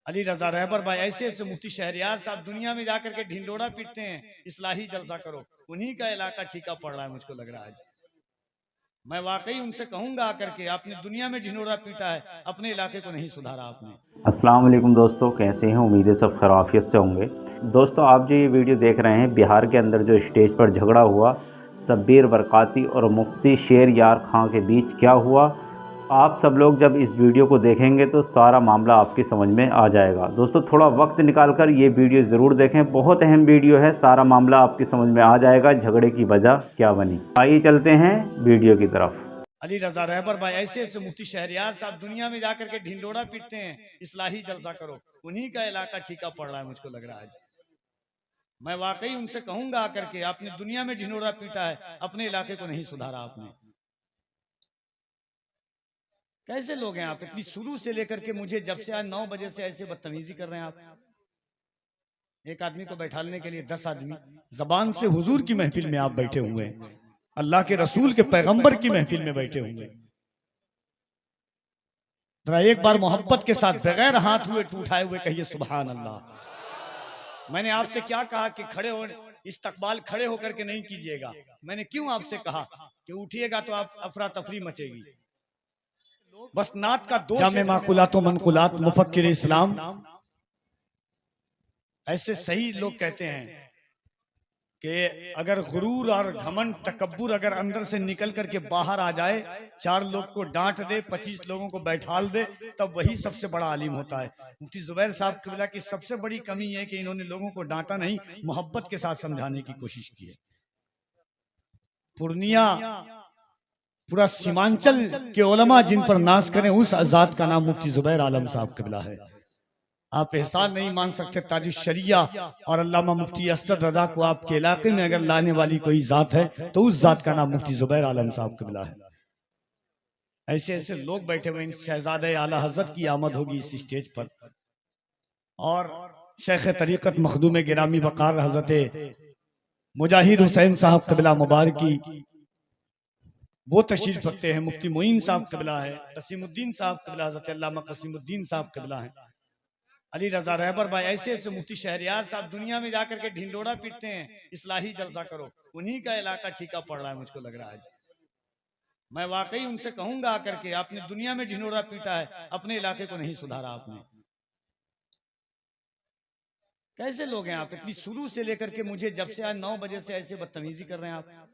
अली रजा रहबर भाई ऐसे ऐसे मुफ्ती शहरियार साहब दुनिया में जाकर के ढिंडोरा पीटते हैं, इस्लाही जलसा करो, उन्हीं का इलाका ठीका पड़ रहा है मुझको लग रहा है। मैं वाकई उनसे कहूंगा आकर के आपने दुनिया में ढिंडोरा पीटा है, अपने इलाके को नहीं सुधारा आपने। अस्सलाम वालेकुम दोस्तों, कैसे हैं? उम्मीद है सब खैरियत से होंगे। दोस्तों, आप जो ये वीडियो देख रहे हैं, बिहार के अंदर जो स्टेज पर झगड़ा हुआ शब्बीर बरकाती और मुफ्ती शेर यार खां के बीच क्या हुआ, आप सब लोग जब इस वीडियो को देखेंगे तो सारा मामला आपकी समझ में आ जाएगा। दोस्तों, थोड़ा वक्त निकाल कर ये वीडियो ज़रूर देखें, बहुत अहम वीडियो है, सारा मामला आपकी समझ में आ जाएगा, झगड़े की वजह क्या बनी। आइए चलते हैं वीडियो की तरफ। अली रजा रहबर भाई ऐसे ऐसे मुफ्ती शहरियार साहब दुनिया में जाकर के ढिंडोरा पीटते हैं, इस्लाही जलसा करो, उन्हीं का इलाका ठीका पड़ रहा है मुझको लग रहा है। मैं वाकई उनसे कहूंगा आकर के आपने दुनिया में ढिंडोरा पीटा है, अपने इलाके को नहीं सुधारा आपने। कैसे लोग हैं आप? इतनी शुरू से लेकर के मुझे जब से आज 9 बजे से ऐसे बदतमीजी कर रहे हैं आप। एक आदमी को बैठाने के लिए 10 आदमी, जबान से हुजूर की महफिल में आप बैठे हुए हैं, अल्लाह के रसूल के पैगंबर की महफिल में बैठे हुए हैं। जरा एक बार मोहब्बत के साथ बगैर हाथ हुए उठाए हुए कहिए सुभान अल्लाह। मैंने आपसे क्या कहा कि खड़े हो, इस्तकबाल खड़े होकर के नहीं कीजिएगा। मैंने क्यों आपसे कहा कि उठिएगा तो आप अफरा तफरी मचेगी। बस नात का दोष जामे माकुलात व मनकुलात मुफक्किर इस्लाम ऐसे सही लोग कहते हैं कि अगर गुरूर और घमंड तकब्बुर अगर अंदर से निकल करके बाहर आ जाए, 4 लोग को डांट दे, 25 लोगों को बैठाल दे, तब वही सबसे बड़ा आलिम होता है। मुफ्ती जुबैर साहब क़िबला की सबसे बड़ी कमी है कि इन्होंने लोगों को डांटा नहीं, मोहब्बत के साथ समझाने की कोशिश की है। पूर्णिया पूरा सीमांचल के उलमा जिन पर नाज करें, उस आजाद का नाम मुफ्ती जुबैर आलम साहब क़िबला है। आप एहसान नहीं मान सकते ताजुश शरिया और अल्लामा मुफ्ती असद रजा को आपके इलाके में अगर लाने वाली कोई जात है तो उस जात का नाम मुफ्ती जुबैर आलम साहब क़िबला है। ऐसे ऐसे लोग बैठे हुए, शहजादे आला हजरत की आमद होगी इस स्टेज पर, और शेख तरीक़त मखदूम गिरामी वक़ार हजरत मुजाहिद हुसैन साहब क़िबला मुबारकी वो तशरीफ रखते हैं। मुफ्ती मोइन साहब क़िबला है, कसीमुद्दीन साहब क़िबला, हज़रत अल्लामा कसीमुद्दीन साहब क़िबला है। अली रजा रहबर भाई ऐसे ऐसे मुफ्ती शहरियार साहब दुनिया में जाकर के ढिंडोरा पीटते हैं, इस्लाही जलसा करो, उन्हीं का इलाका ठीका पड़ रहा है मुझको लग रहा है। मैं वाकई उनसे कहूंगा आकर के आपने दुनिया में ढिंडोरा पीटा है, अपने इलाके को नहीं सुधारा आपने। कैसे लोग हैं आप? इतनी शुरू से लेकर के मुझे जब से आज 9 बजे से ऐसे बदतमीजी कर रहे हैं आप।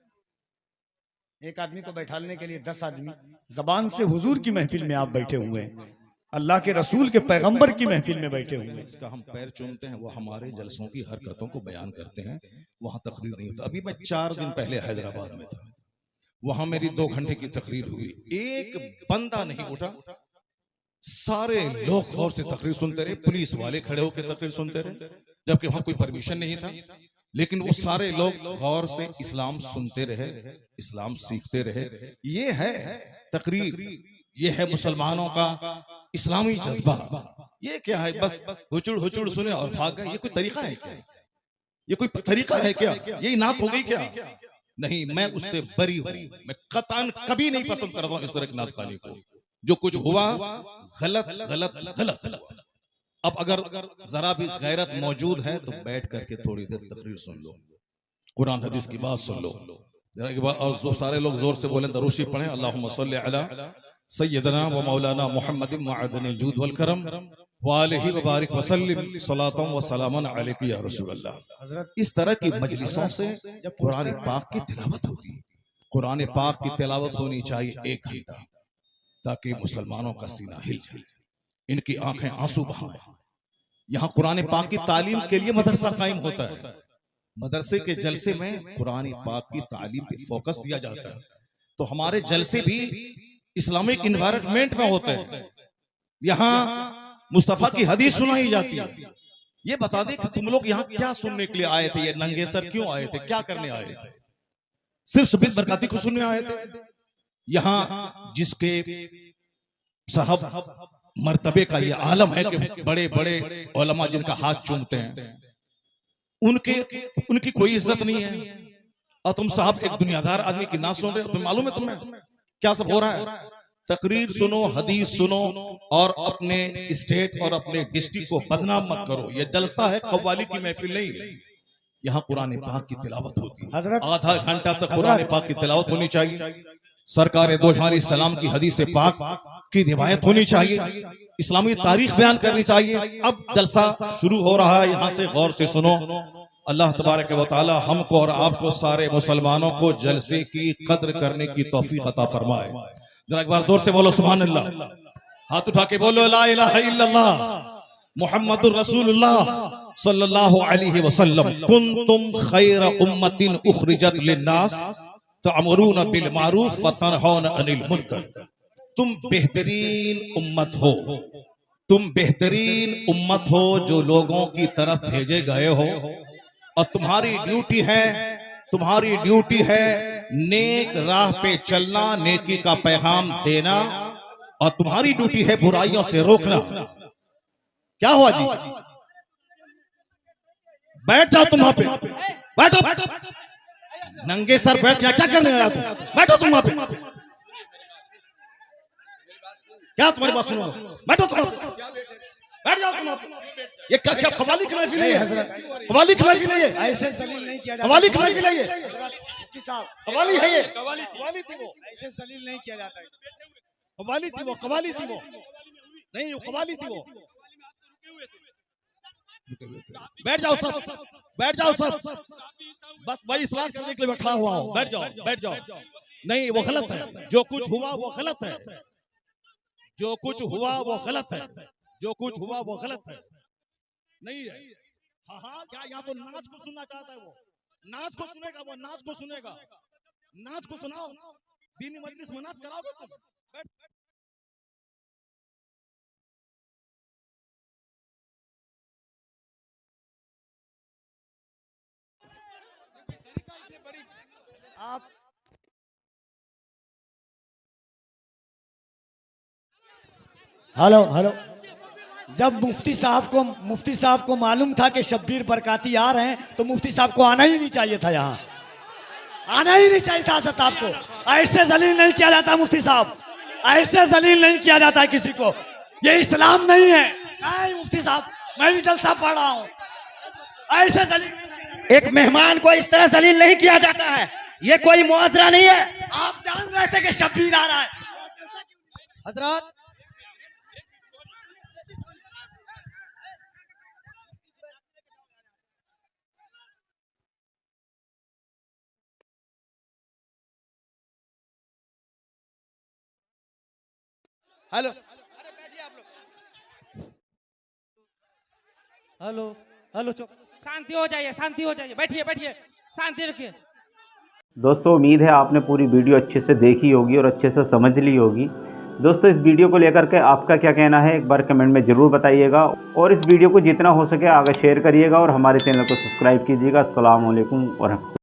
एक आदमी को बैठाने के लिए 10 आदमी, जबान से हुजूर की महफिल में आप बैठे हुए हैं, अल्लाह के रसूल के पैगंबर की महफिल में बैठे हुए हैं। इसका हम पैर चूमते हैं, वो हमारे जलसों की हरकतों को बयान करते हैं, वहां तकरीर नहीं होता। अभी मैं 4 दिन पहले हैदराबाद में था, वहां मेरी 2 घंटे की तकरीर हुई, एक बंदा नहीं उठा, सारे लोग गौर से तकरीर सुनते रहे, पुलिस वाले खड़े होकर तकरीर सुनते रहे, जबकि वहां कोई परमिशन नहीं था, लेकिन वो सारे लोग गौर से इस्लाम सुनते रहे, इस्लाम सीखते रहे। ये है तकरीर, ये है मुसलमानों का इस्लामी जज्बा। ये क्या है? बस हुचुड़ हुचुड़ सुने और भाग गए। ये कोई तरीका है क्या? ये कोई तरीका है क्या? यही नात हो गई क्या? नहीं, मैं उससे बरी हूं। मैं कतन कभी नहीं पसंद करता हूं इस तरह की नात खानी को। जो कुछ हुआ गलत गलत गलत। अब अगर जरा भी गैरत मौजूद है तो बैठ करके थोड़ी देर तकरीर सुन लो, कुरान हदीस की बात सुन लो जरा के बाद, और जो सारे लोग जोर से बोलें दरूशी पढ़ें, अल्लाहुम्मा सल्ली अला सय्यदना व मौलाना मुहम्मदिन मअदनिल जूद वल करम व आलिहि व बारिक व सल्लिम सलातन व सलामन अलैका या रसूल अल्लाह। इस तरह की मजलिसों से कुरान पाक की तिलावत होती है। कुरान पाक की तिलावत होनी चाहिए 1 घंटा, ताकि मुसलमानों का सीना हिल जाए, इनकी आंखें आंसू बहाएं। यहाँ कुरान पाक की तालीम के लिए मदरसा कायम होता है। मदरसे के जलसे में कुरान पाक की तालीम पे फोकस दिया जाता है, तो हमारे जलसे भी इस्लामिक इन्वायरमेंट में होते हैं। यहाँ मुस्तफा की हदीस सुनाई जाती है। ये बता दें कि तुम लोग यहाँ क्या सुनने के लिए आए थे? ये नंगे सर क्यों आए थे? क्या करने आए थे? सिर्फ शब्बीर बरकाती को सुनने आए थे? यहाँ जिसके साहब मर्तबे का ये आलम है कि बड़े बड़े उलमा जिनका हाथ चूमते हैं, उनकी कोई इज्जत नहीं है, और तुम साहब एक दुनियादार आदमी की ना सुन रहे हो। तुम्हें मालूम है तुम्हें क्या सब हो रहा है? तकरीर सुनो, हदीस सुनो और अपने स्टेट और अपने डिस्ट्रिक्ट को बदनाम मत करो। ये जलसा है, कव्वाली की महफिल नहीं है। यहाँ कुरान पाक की तिलावत होती है, आधा घंटा तक कुरान पाक की तिलावत होनी चाहिए। सरकार दो जहां सलाम की हदीस पाक की रिवायत होनी चाहिए, इस्लामी तारीख बयान करनी चाहिए। अब जलसा शुरू हो रहा है, यहाँ से गौर से सुनो। अल्लाह तबारक व तआला हमको और आपको सारे मुसलमानों को जलसे की कद्र करने की तौफीक अता फरमाए। जरा एक बार जोर से बोलो सुभान अल्लाह, हाथ उठा के बोलो ला इलाहा इल्लल्लाह मुहम्मदुर रसूलुल्लाह सल्लल्लाहु अलैहि वसल्लम। कुंतुम खैरा उम्मतिन उखरिजत लिन्नास तअमुरूना बिल मारूफ व तनहौना अनिल मुनकर। तुम बेहतरीन उम्मत हो, तुम बेहतरीन उम्मत हो जो लोगों की तरफ भेजे गए हो, और तुम्हारी ड्यूटी है नेक राह पे चलना, नेकी का पैगाम देना, और तुम्हारी ड्यूटी है बुराइयों से रोकना। क्या हुआ जी? बैठ जाओ तुम वहां पे, बैठो नंगे सर बैठ, क्या करने आया तुम? बैठो तुम वहां पे, क्या तुम्हारी बात सुनो? बैठो तुम, बैठ जाओ तुम। ये क्या कव्वाली की महफिल है? कव्वाली की महफिल है ये? ऐसे जलील नहीं किया जाता। कव्वाली की महफिल है ये? मुफ्ती साहब, कव्वाली है ये? कव्वाली थी वो, ऐसे जलील नहीं किया जाता है। कव्वाली थी वो, कव्वाली थी वो, नहीं वो कव्वाली थी वो। बैठ जाओ सब, बैठ जाओ सब, बस भाई इस्लाम करने के लिए बैठा हुआ हो, बैठ जाओ, बैठ जाओ। नहीं वो गलत है, जो कुछ हुआ वो गलत है, जो कुछ हुआ वो गलत है, जो कुछ हुआ वो गलत है, नहीं है। हाँ हाँ, क्या यहाँ तो नाच को सुनना चाहता है? वो नाच को सुनेगा, वो नाच को सुनेगा, नाच को सुनाओ, दीनी मजलिस में नाच कराओगे तुम? बैठ। आप हेलो हेलो, जब मुफ्ती साहब को मालूम था कि शब्बीर बरकाती आ रहे हैं, तो मुफ्ती साहब को आना ही नहीं चाहिए था, यहाँ आना ही नहीं चाहिए था। सर आपको ऐसे जलील नहीं किया जाता मुफ्ती साहब, ऐसे जलील नहीं किया जाता है किसी को, ये इस्लाम नहीं है। नहीं मुफ्ती साहब, मैं भी जलसा पढ़ रहा हूँ, ऐसे जलील एक मेहमान को इस तरह जलील नहीं किया जाता है, ये कोई मुआवजा नहीं है। आप जान रहे थे कि शब्बीर आ रहा है? हजरत हेलो हेलो हेलो, शांति हो जाइए, शांति हो जाइए, बैठिए बैठिए, शांति रखिए। दोस्तों उम्मीद है आपने पूरी वीडियो अच्छे से देखी होगी और अच्छे से समझ ली होगी। दोस्तों इस वीडियो को लेकर के आपका क्या कहना है एक बार कमेंट में ज़रूर बताइएगा, और इस वीडियो को जितना हो सके आगे शेयर करिएगा और हमारे चैनल को सब्सक्राइब कीजिएगा। अस्सलाम वालेकुम वरहमतुल्लाह।